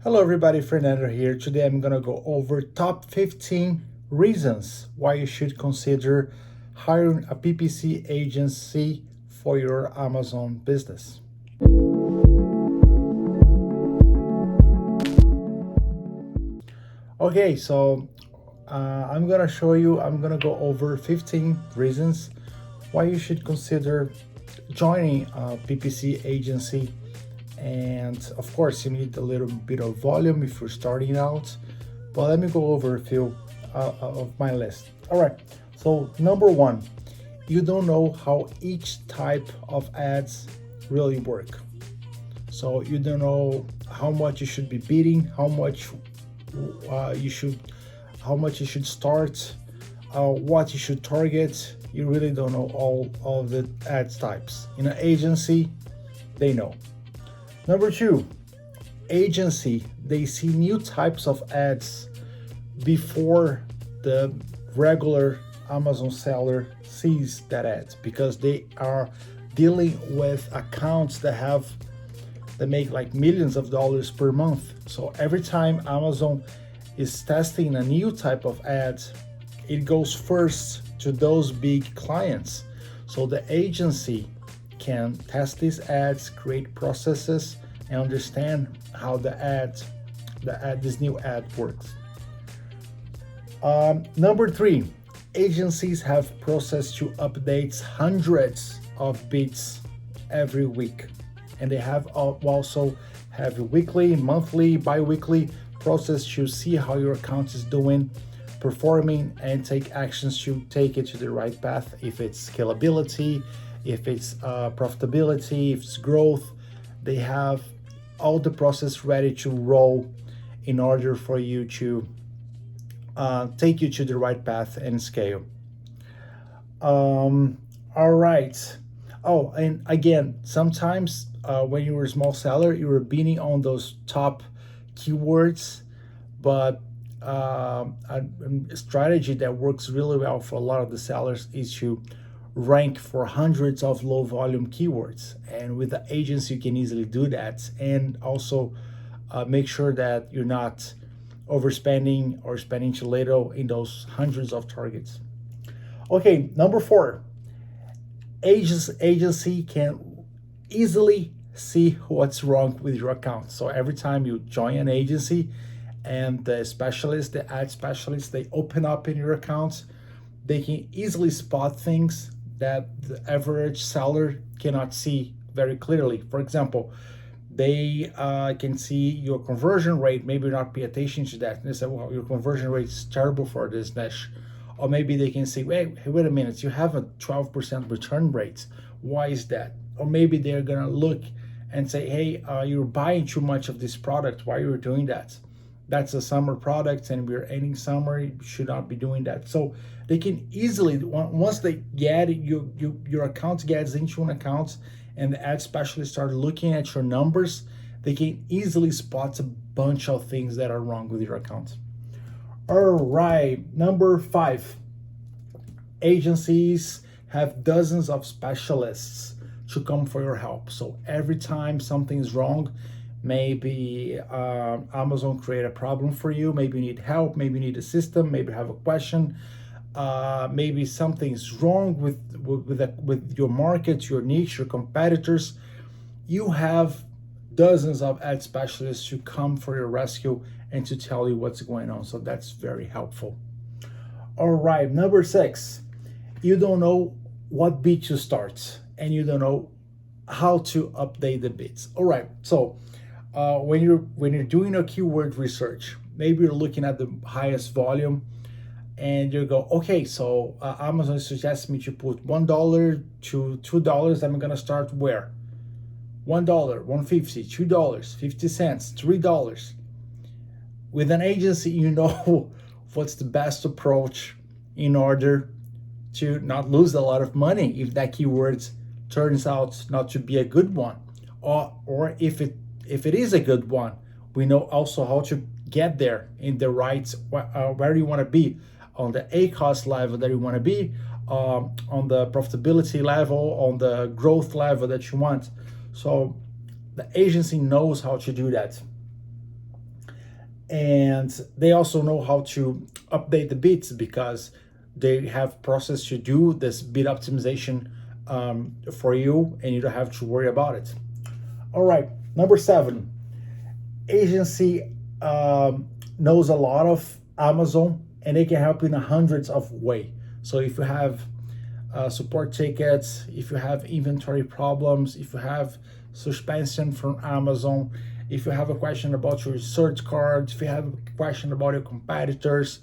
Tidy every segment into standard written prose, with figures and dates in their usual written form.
Hello everybody, Fernando here. Today I'm gonna go over top 15 reasons why you should consider hiring a PPC agency for your Amazon business. Okay, so I'm gonna go over 15 reasons why you should consider joining a PPC agency. And of course, you need a little bit of volume if you're starting out. But let me go over a few of my list. All right. So number one, you don't know how each type of ads really work. So you don't know how much you should be bidding, how much you should, start, what you should target. You really don't know all of the ads types. In an agency, they know. Number two, agency, they see new types of ads before the regular Amazon seller sees that ad, because they are dealing with accounts that make like millions of dollars per month. So every time Amazon is testing a new type of ad, it goes first to those big clients. So the agency can test these ads, create processes, and understand how this new ad works. Number three, agencies have process to update hundreds of bids every week, and they have also have weekly, monthly, bi-weekly process to see how your account is doing, performing, and take actions to take it to the right path. If it's scalability, if it's profitability, if it's growth, they have all the process ready to roll in order for you to take you to the right path and scale. All right. Oh, and again, sometimes when you were a small seller, you were bidding on those top keywords, but a strategy that works really well for a lot of the sellers is to rank for hundreds of low volume keywords. And with the agency, you can easily do that, and also make sure that you're not overspending or spending too little in those hundreds of targets. Okay, number four, agency can easily see what's wrong with your account. So every time you join an agency and the ad specialists, they open up in your accounts, they can easily spot things that the average seller cannot see very clearly. For example, they can see your conversion rate, maybe not pay attention to that. And they say, well, your conversion rate is terrible for this niche. Or maybe they can say, wait a minute, you have a 12% return rate. Why is that? Or maybe they're gonna look and say, hey, you're buying too much of this product. Why are you doing that? That's a summer product and we're ending summer, you should not be doing that. So they can easily, once they get your account gets into an account and the ad specialists start looking at your numbers, they can easily spot a bunch of things that are wrong with your account. All right, number five, agencies have dozens of specialists to come for your help. So every time something is wrong, maybe Amazon create a problem for you, maybe you need help, maybe you need a system, maybe you have a question, maybe something's wrong with your market, your niche, your competitors. You have dozens of ad specialists to come for your rescue and to tell you what's going on. So that's very helpful. All right, number six, you don't know what bid to start and you don't know how to update the bids. All right, so when you're doing a keyword research, maybe you're looking at the highest volume and you go, okay, so Amazon suggests me to put $1 to $2. I'm gonna start where? $1, $1.50, $2, 50 cents, $3. With an agency, you know what's the best approach in order to not lose a lot of money if that keyword turns out not to be a good one, or if it is a good one, we know also how to get there in the right where you want to be on the ACoS level that you want to be, on the profitability level, on the growth level that you want. So the agency knows how to do that. And they also know how to update the bits because they have process to do this bit optimization for you, and you don't have to worry about it. All right, number 7, agency knows a lot of Amazon, and they can help you in hundreds of ways. So if you have support tickets, if you have inventory problems, if you have suspension from Amazon, if you have a question about your search cards, if you have a question about your competitors,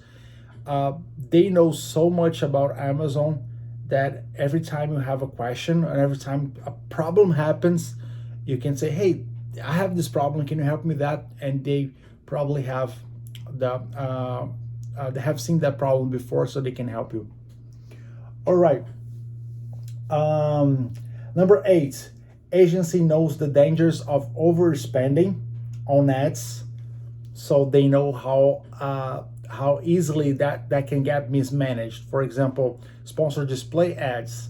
they know so much about Amazon that every time you have a question and every time a problem happens, you can say, "Hey, I have this problem. Can you help me with that?" And they probably have they have seen that problem before, so they can help you. All right. Um, Number 8, agency knows the dangers of overspending on ads, so they know how easily that can get mismanaged. For example, sponsored display ads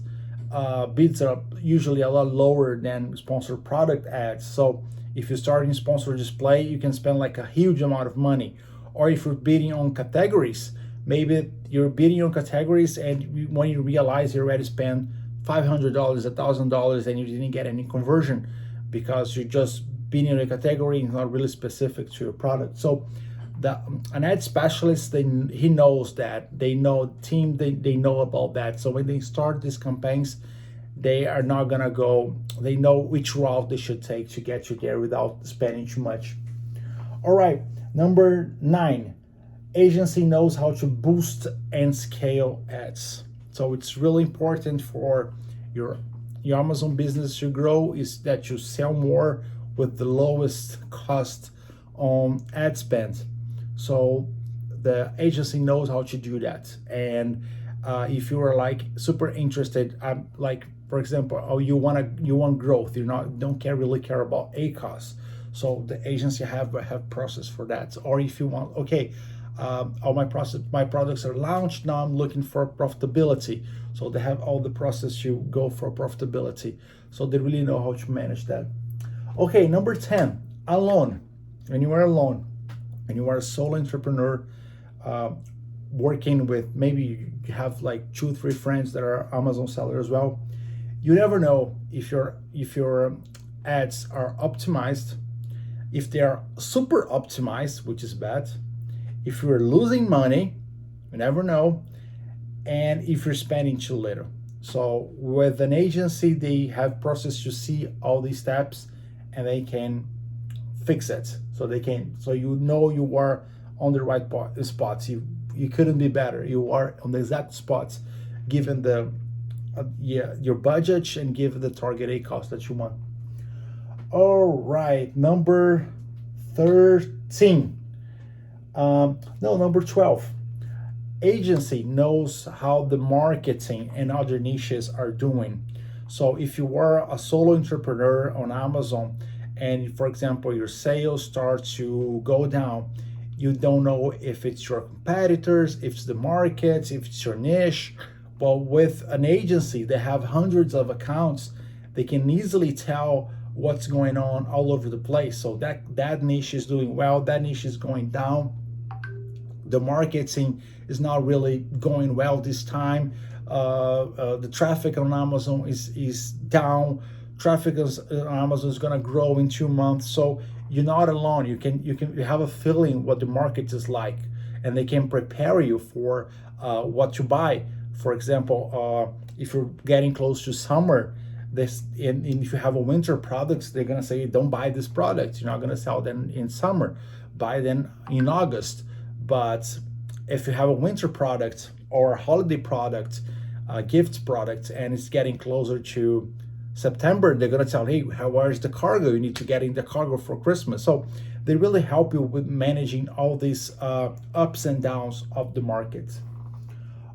bids are usually a lot lower than sponsored product ads. So if you start in sponsored display, you can spend like a huge amount of money. Or if you're bidding on categories, maybe you're bidding on categories, and when you realize you already spent $500, $1,000, and you didn't get any conversion because you just bidding on a category and not really specific to your product. So an ad specialist, he knows that. They know team, they know about that. So when they start these campaigns, they are not gonna go, they know which route they should take to get you there without spending too much. All right, number 9, agency knows how to boost and scale ads. So it's really important for your Amazon business to grow is that you sell more with the lowest cost on ad spend. So the agency knows how to do that. And if you are like super interested, like for example, oh, you want growth, don't really care about ACOS. So the agency have process for that. Or if you want, okay, all my products are launched now, I'm looking for profitability. So they have all the process to go for profitability. So they really know how to manage that. Okay, number 10, alone. When you are alone and you are a solo entrepreneur, working with, maybe you have like 2-3 friends that are Amazon sellers as well, you never know if your ads are optimized, if they are super optimized, which is bad, if you're losing money, you never know, and if you're spending too little. So with an agency, they have process to see all these steps, and they can fix it. So you are on the right spots. You couldn't be better. You are on the exact spots, given the your budget and given the target ACOS that you want. All right, number 13. No, number 12. Agency knows how the marketing and other niches are doing. So if you are a solo entrepreneur on Amazon, and for example your sales start to go down, you don't know if it's your competitors, if it's the markets, if it's your niche. But with an agency, they have hundreds of accounts. They can easily tell what's going on all over the place. So that niche is doing well, that niche is going down, the marketing is not really going well this time. The traffic on Amazon is down. Traffic on Amazon is gonna grow in 2 months. So you're not alone. You have a feeling what the market is like, and they can prepare you for what to buy. For example, if you're getting close to summer, and if you have a winter products, they're gonna say don't buy this product. You're not gonna sell them in summer. Buy them in August. But if you have a winter product or a holiday product, a gift product, and it's getting closer to September, they're gonna tell, hey, where's the cargo? You need to get in the cargo for Christmas. So they really help you with managing all these ups and downs of the market.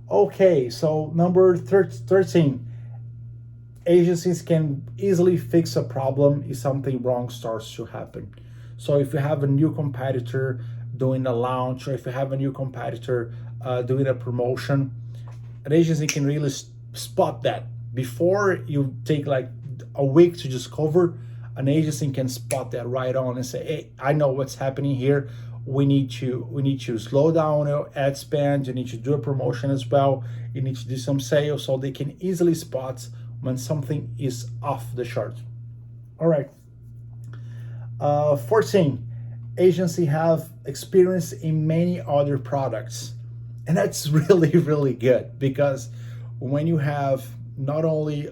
Okay, so number 13, agencies can easily fix a problem if something wrong starts to happen. So if you have a new competitor doing a launch, or if you have a new competitor doing a promotion, an agency can really spot that before you take like a week to discover. An agency can spot that right on and say, hey, I know what's happening here. we need to slow down your ad spend. You need to do a promotion as well. You need to do some sales so they can easily spot when something is off the chart. All right. 14, agency have experience in many other products. And that's really, really good, because when you have not only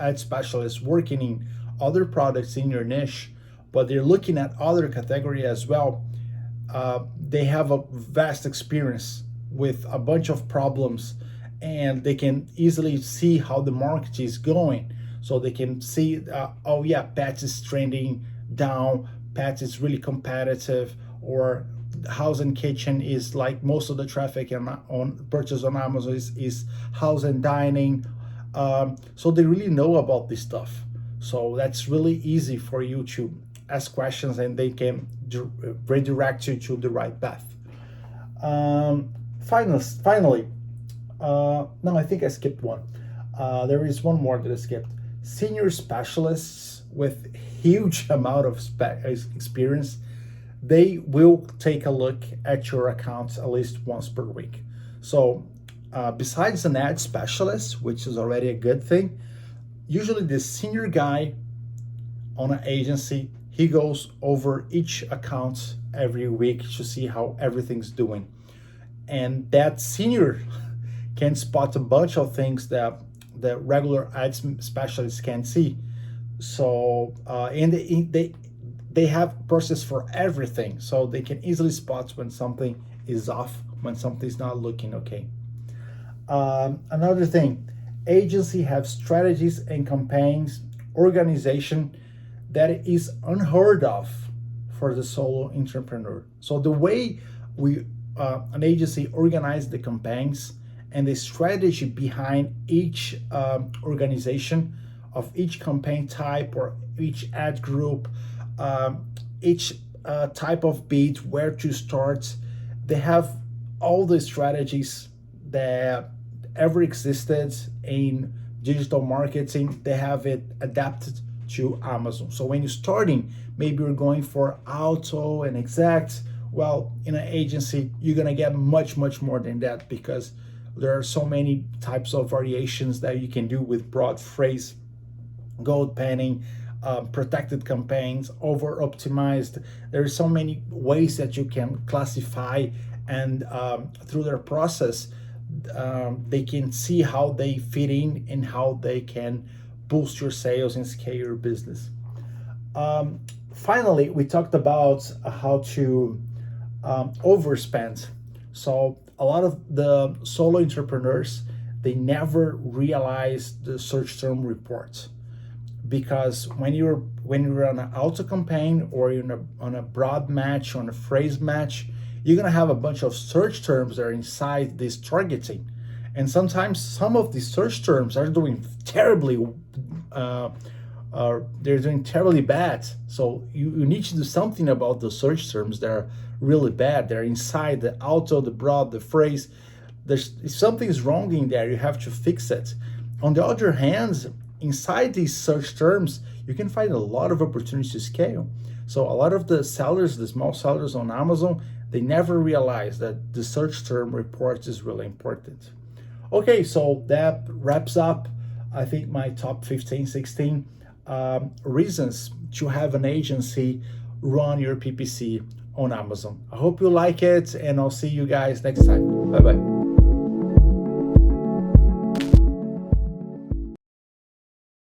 ad specialists working in other products in your niche, but they're looking at other category as well, they have a vast experience with a bunch of problems, and they can easily see how the market is going. So they can see, oh yeah, pets is trending down, pets is really competitive, or house and kitchen is like most of the traffic on purchase on Amazon is house and dining. So they really know about this stuff. So that's really easy for you to ask questions, and they can redirect you to the right path. Finally, no, I think I skipped one. There is one more that I skipped. Senior specialists with huge amount of experience, they will take a look at your accounts at least once per week. So besides an ad specialist, which is already a good thing, usually the senior guy on an agency, he goes over each account every week to see how everything's doing. And that senior can spot a bunch of things that the regular ad specialists can't see. So and they have process for everything, so they can easily spot when something is off, when something's not looking okay. Another thing, agency have strategies and campaigns, organization that is unheard of for the solo entrepreneur. So the way we an agency organize the campaigns and the strategy behind each organization of each campaign type or each ad group, each type of bid, where to start. They have all the strategies that ever existed in digital marketing. They have it adapted to Amazon. So when you're starting, maybe you're going for auto and exact. Well, in an agency, you're gonna get much more than that, because there are so many types of variations that you can do with broad phrase, gold panning, protected campaigns, over optimized. There are so many ways that you can classify, and through their process, they can see how they fit in and how they can boost your sales and scale your business. Finally, we talked about how to overspend. So a lot of the solo entrepreneurs, they never realize the search term reports, because when you're on an auto campaign, or you're on a broad match, on a phrase match, you're gonna have a bunch of search terms that are inside this targeting, and sometimes some of these search terms are doing terribly. They're doing terribly bad. So you need to do something about the search terms that are really bad. They're inside the auto, the broad, the phrase. If something's wrong in there, you have to fix it. On the other hand, inside these search terms, you can find a lot of opportunities to scale. So a lot of the sellers, the small sellers on Amazon, they never realize that the search term report is really important. Okay, so that wraps up, I think, my top 15, 16 reasons to have an agency run your PPC on Amazon. I hope you like it, and I'll see you guys next time. Bye-bye.